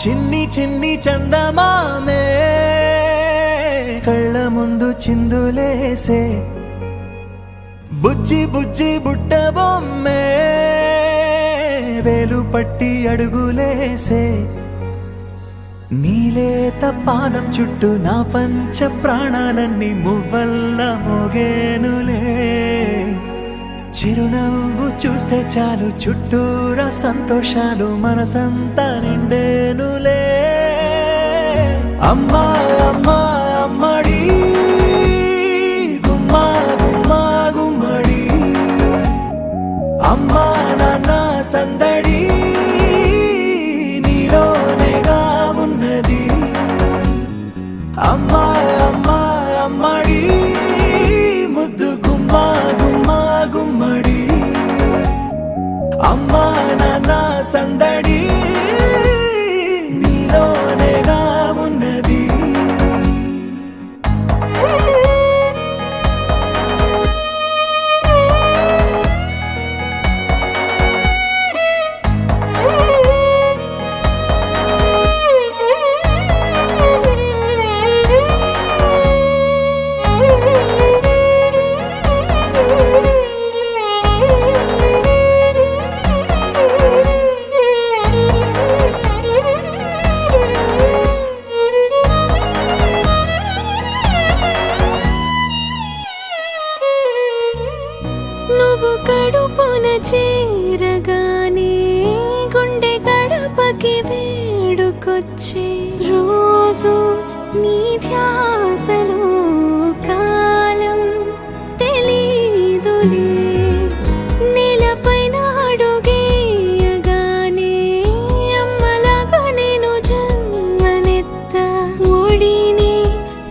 చిన్ని చిన్ని చందమామే కళ్ళ ముందు చిందులేసే బుజ్జి బుజ్జి బుట్ట బొమ్మే వేలు పట్టి అడుగులేసే నీలేత పాదం చుట్టూ నా పంచ ప్రాణాలన్నీ మువ్వల్ల మోగేనులే చిరునవ్వు చూస్తే చాలు చుట్టూరా సంతోషాలు మనసంతా నిండేనులే అమ్మా అమ్మా అమ్మడి గుమ్మా గుమ్మా గుమ్మడి అమ్మా నాన్న సందడి నీలోనేగా ఉన్నది అమ్మా అమ్మా అమ్మడి ముద్దు గుమ్మా గుమ్మా గుమ్మడి అమ్మా నాన్న సందడి నీలోనేగా ఉన్నది నువ్వు కడుపున చేరగానే గుండె గడపకి వేడుకొచ్చే రోజు నీ ధ్యాసలో కాలం తెలీదులే నేలపైన అడుగేయగానే అమ్మలాగా నేను జన్మనెత్త ఒడిని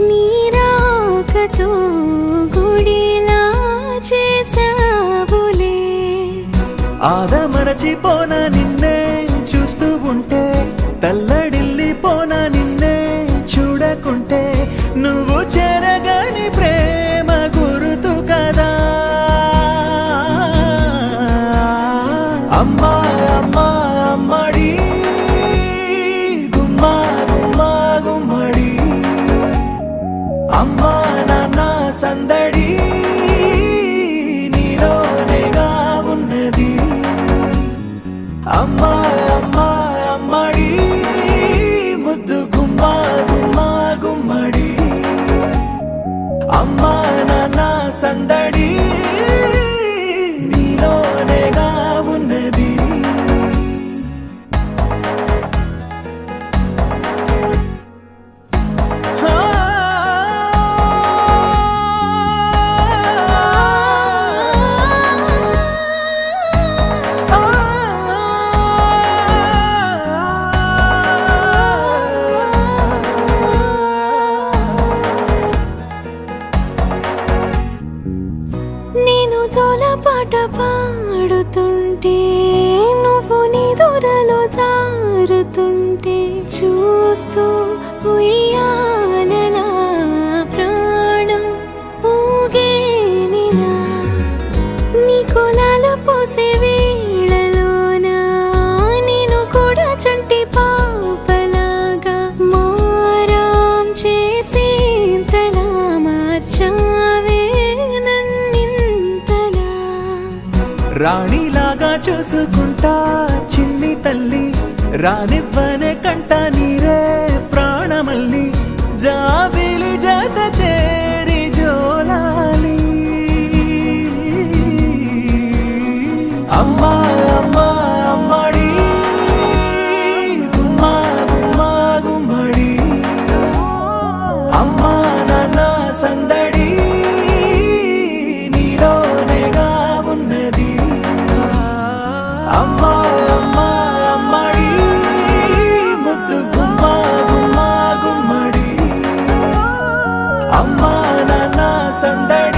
నీ రాకతో గుడిలా చేసావులే ఆదమరచిపోనా నిన్నే చూస్తూ ఉంటే తల్లడిల్లిపోనా నిన్నే చూడకుంటే నువ్వు చెరగని ప్రేమ గుర్తు కదా అమ్మా అమ్మా అమ్మడి గుమ్మా గుమ్మా గుమ్మడి అమ్మా నాన్న సందడి నీలోనేగా ఉన్నది అమ్మా అమ్మా అమ్మడి ముద్దు గుమ్మా గుమ్మా గుమ్మడి అమ్మా నాన్న సందడి నీలోనేగా ఉన్నది నేను జోలపాట పాడుతుంటే నువ్వు నిదురలో జారుతుంటే చూస్తూ ఉయ్యాలలా ప్రాణం ఊగేనిలా నీ కులాల పోసే వేళలోన నేను కూడా చంటి పాపలాగా మారాం చేసేంతలా మార్చావే రాణిలాగా చూసుకుంటా చిన్ని తల్లి రానివ్వనే కంట నీరే ప్రాణమల్లి జాబిలి జత చేరి జోలాలి అమ్మా అమ్మా అమ్మడి గుమ్మా గుమ్మా గుమ్మడి అమ్మా నాన్న సందడి నీలోనేగా ఉన్నది అమ్మా అమ్మా అమ్మడి ముద్దు గుమ్మా గుమ్మా గుమ్మడి అమ్మా నాన్న సందడి